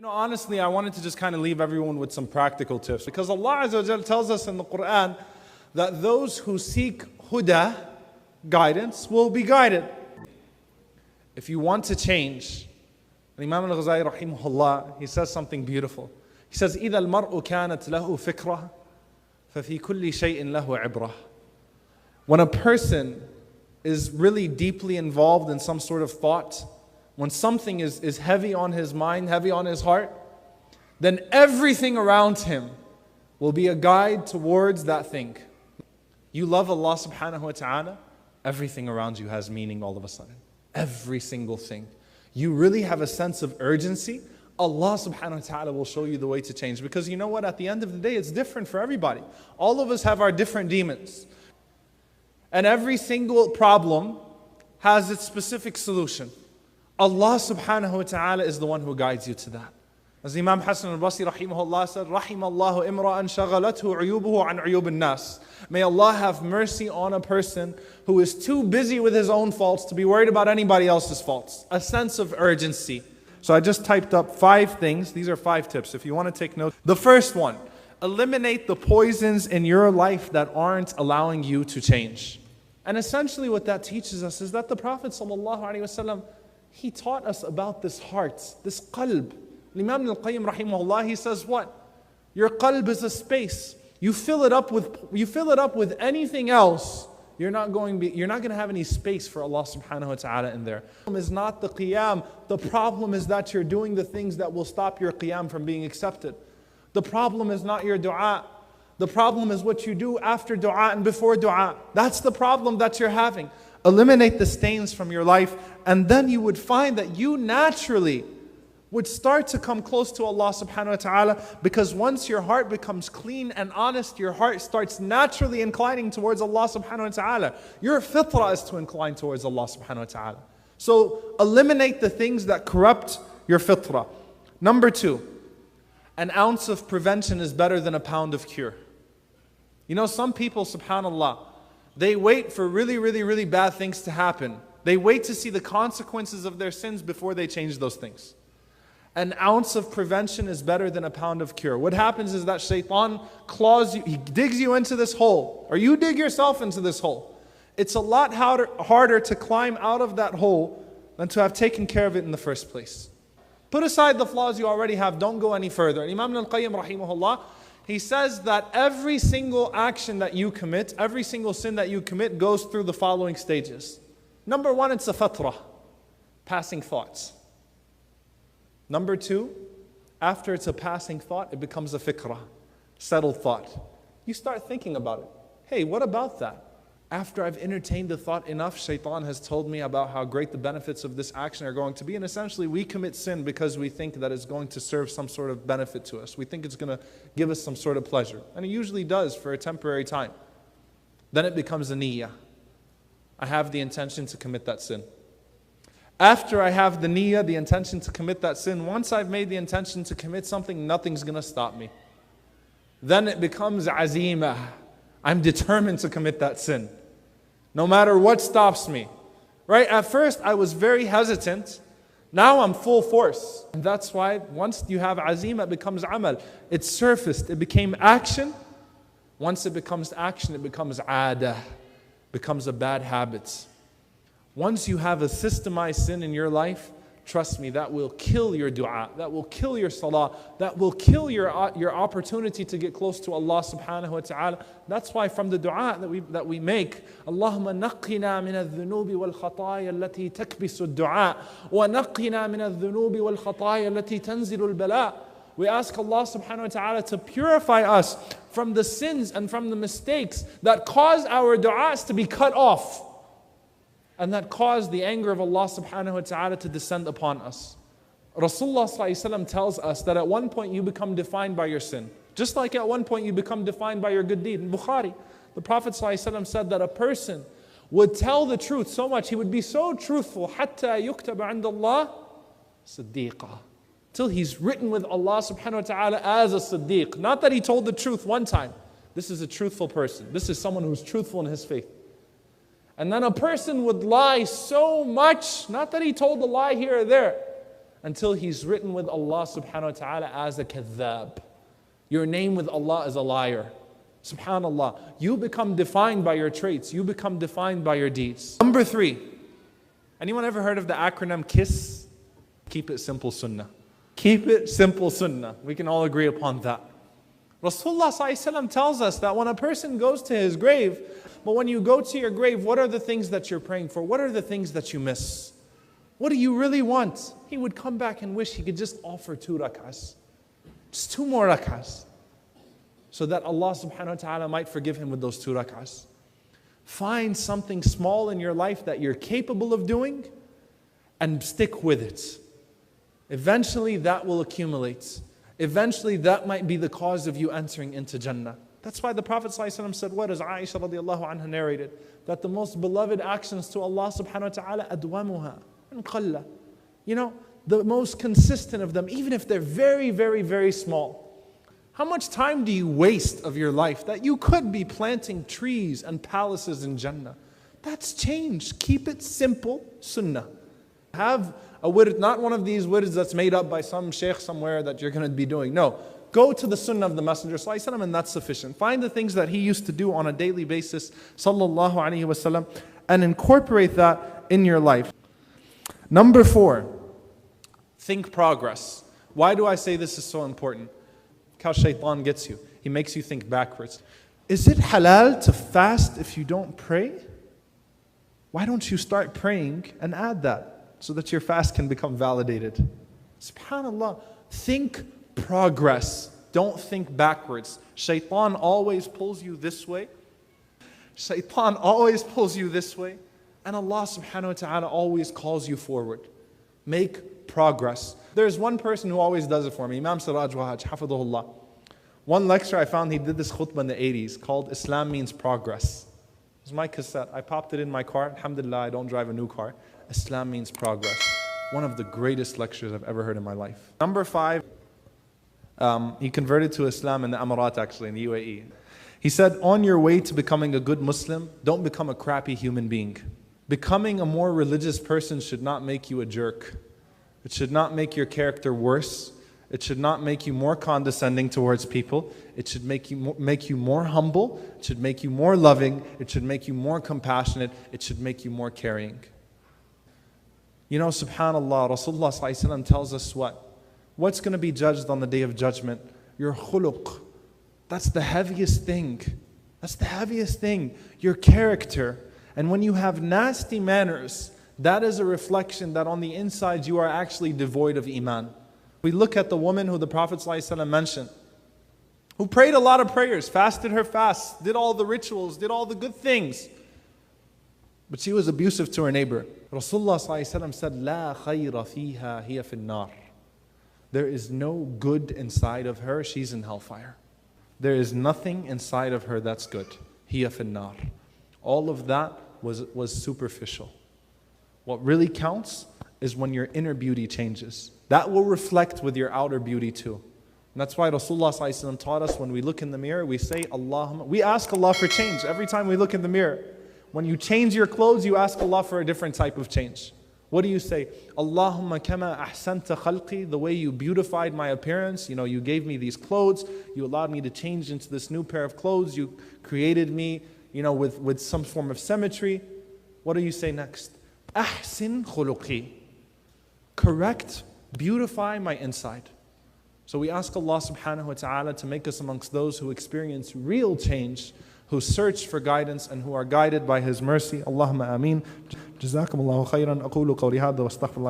Honestly, I wanted to just kind of leave everyone with some practical tips, because Allah Azza wa Jal tells us in the Qur'an that those who seek huda, guidance, will be guided. If you want to change, Imam al-Ghazali rahimahullah, he says something beautiful. He says, إِذَا الْمَرْءُ كَانَتْ لَهُ فِكْرَةٌ فَفِي كُلِّ شَيْءٍ لَهُ عِبْرَةٌ. When a person is really deeply involved in some sort of thought, when something is heavy on his mind, heavy on his heart, then everything around him will be a guide towards that thing. You love Allah subhanahu wa ta'ala, everything around you has meaning all of a sudden. Every single thing. You really have a sense of urgency, Allah subhanahu wa ta'ala will show you the way to change. Because you know what, at the end of the day, it's different for everybody. All of us have our different demons. And every single problem has its specific solution. Allah subhanahu wa ta'ala is the one who guides you to that. As Imam Hassan al-Basri rahimahullah said, رَحِمَ اللَّهُ إِمْرَأً شَغَلَتْهُ عُيُوبُهُ عَنْ عُيُوبِ النَّاسِ. May Allah have mercy on a person who is too busy with his own faults to be worried about anybody else's faults. A sense of urgency. So I just typed up 5 things. These are 5 tips if you want to take note. The first one, eliminate the poisons in your life that aren't allowing you to change. And essentially what that teaches us is that the Prophet ﷺ, he taught us about this heart, this qalb. Imam al-Qayyim rahimahullah, he says what? Your qalb is a space. You fill it up with anything else, you're not going to have any space for Allah subhanahu wa ta'ala in there. The problem is not the qiyam. The problem is that you're doing the things that will stop your qiyam from being accepted. The problem is not your dua. The problem is what you do after dua and before dua. That's the problem that you're having. Eliminate the stains from your life, and then you would find that you naturally would start to come close to Allah subhanahu wa ta'ala, because once your heart becomes clean and honest, your heart starts naturally inclining towards Allah subhanahu wa ta'ala. Your fitrah is to incline towards Allah subhanahu wa ta'ala. So eliminate the things that corrupt your fitrah. Number 2, an ounce of prevention is better than a pound of cure. Some people, subhanallah, they wait for really bad things to happen. They wait to see the consequences of their sins before they change those things. An ounce of prevention is better than a pound of cure. What happens is that shaitan claws you, he digs you into this hole, or you dig yourself into this hole. It's a lot harder to climb out of that hole than to have taken care of it in the first place. Put aside the flaws you already have, don't go any further. Imam al-Qayyim rahimahullah, he says that every single action that you commit, every single sin that you commit goes through the following stages. Number 1, it's a fatrah, passing thoughts. Number 2, after it's a passing thought, it becomes a fikrah, settled thought. You start thinking about it. Hey, what about that? After I've entertained the thought enough, shaitan has told me about how great the benefits of this action are going to be. And essentially, we commit sin because we think that it's going to serve some sort of benefit to us. We think it's going to give us some sort of pleasure. And it usually does for a temporary time. Then it becomes a niyyah. I have the intention to commit that sin. After I have the niyyah, the intention to commit that sin, once I've made the intention to commit something, nothing's going to stop me. Then it becomes azimah. I'm determined to commit that sin, no matter what stops me. Right? At first, I was very hesitant. Now I'm full force. And that's why once you have azimah, it becomes amal. It surfaced. It became action. Once it becomes action, it becomes adah. Becomes a bad habit. Once you have a systemized sin in your life, trust me, that will kill your dua, that will kill your salah, that will kill your opportunity to get close to Allah subhanahu wa ta'ala. That's why from the dua that we make, Allahumma naqqina min al-dhunubi wal-khataya allati takbisu al-dua, wa naqqina min al-dhunubi wal-khataya allati tanzilu al-bala. We ask Allah subhanahu wa ta'ala to purify us from the sins and from the mistakes that cause our du'as to be cut off, and that caused the anger of Allah subhanahu wa ta'ala to descend upon us. Rasulullah sallallahu alayhi wa sallam tells us that at one point you become defined by your sin. Just like at one point you become defined by your good deed. In Bukhari, the Prophet sallallahu alayhi wa sallam said that a person would tell the truth so much, he would be so truthful, حَتَّى يُكْتَبَ عِنْدَ اللَّهِ صِدِّيقًا, till he's written with Allah subhanahu wa ta'ala as a siddiq. Not that he told the truth one time. This is a truthful person. This is someone who's truthful in his faith. And then a person would lie so much, not that he told a lie here or there, until he's written with Allah subhanahu wa ta'ala as a kadhab. Your name with Allah is a liar. Subhanallah. You become defined by your traits. You become defined by your deeds. Number 3. Anyone ever heard of the acronym KISS? Keep it simple sunnah. Keep it simple sunnah. We can all agree upon that. Rasulullah ﷺ tells us that when a person goes to his grave, but when you go to your grave, what are the things that you're praying for? What are the things that you miss? What do you really want? He would come back and wish he could just offer 2 rak'ahs. Just 2 more rak'ahs. So that Allah subhanahu wa ta'ala might forgive him with those 2 rak'ahs. Find something small in your life that you're capable of doing and stick with it. Eventually that will accumulate. Eventually that might be the cause of you entering into Jannah. That's why the Prophet ﷺ said, what as Aisha radiallahu anha narrated, that the most beloved actions to Allah subhanahu wa ta'ala, adwamuha and qalla. You know, the most consistent of them, even if they're very, very, very small. How much time do you waste of your life that you could be planting trees and palaces in Jannah? That's changed. Keep it simple, sunnah. Have a wird, not one of these wirds that's made up by some sheikh somewhere that you're going to be doing. No, go to the sunnah of the Messenger ﷺ and that's sufficient. Find the things that he used to do on a daily basis, sallallahu alaihi wasallam, and incorporate that in your life. Number 4, think progress. Why do I say this is so important? Look how shaitan gets you. He makes you think backwards. Is it halal to fast if you don't pray? Why don't you start praying and add that so that your fast can become validated? SubhanAllah. Think progress. Don't think backwards. Shaitan always pulls you this way. Shaitan always pulls you this way. And Allah subhanahu wa ta'ala always calls you forward. Make progress. There's one person who always does it for me, Imam Siraj Wahaj, hafidhullah. One lecture I found, he did this khutbah in the 80s called Islam Means Progress. It was my cassette. I popped it in my car. Alhamdulillah, I don't drive a new car. Islam Means Progress. One of the greatest lectures I've ever heard in my life. Number 5, he converted to Islam in the Emirat, actually, in the UAE. He said, on your way to becoming a good Muslim, don't become a crappy human being. Becoming a more religious person should not make you a jerk. It should not make your character worse. It should not make you more condescending towards people. It should make you more humble. It should make you more loving. It should make you more compassionate. It should make you more caring. You know, subhanAllah, Rasulullah ﷺ tells us what? What's going to be judged on the Day of Judgment? Your khuluq. That's the heaviest thing. That's the heaviest thing. Your character. And when you have nasty manners, that is a reflection that on the inside you are actually devoid of iman. We look at the woman who the Prophet ﷺ mentioned, who prayed a lot of prayers, fasted her fast, did all the rituals, did all the good things. But she was abusive to her neighbor. Rasulullah ﷺ said, "La khayra fiha hiya fin nar." There is no good inside of her, she's in hellfire. There is nothing inside of her that's good. Hiya fin nar. All of that was superficial. What really counts is when your inner beauty changes. That will reflect with your outer beauty too. And that's why Rasulullah ﷺ taught us when we look in the mirror, we say, Allahumma. We ask Allah for change every time we look in the mirror. When you change your clothes, you ask Allah for a different type of change. What do you say? Allahumma kama ahsanta khalqi, the way you beautified my appearance. You know, you gave me these clothes. You allowed me to change into this new pair of clothes. You created me, you know, with some form of symmetry. What do you say next? Ahsin khuluqi. Correct, beautify my inside. So we ask Allah subhanahu wa ta'ala to make us amongst those who experience real change, who search for guidance and who are guided by His mercy. Allahumma ameen. Jazakum Allahu khairan. Aqulu qawli hadha wa astaghfirullah.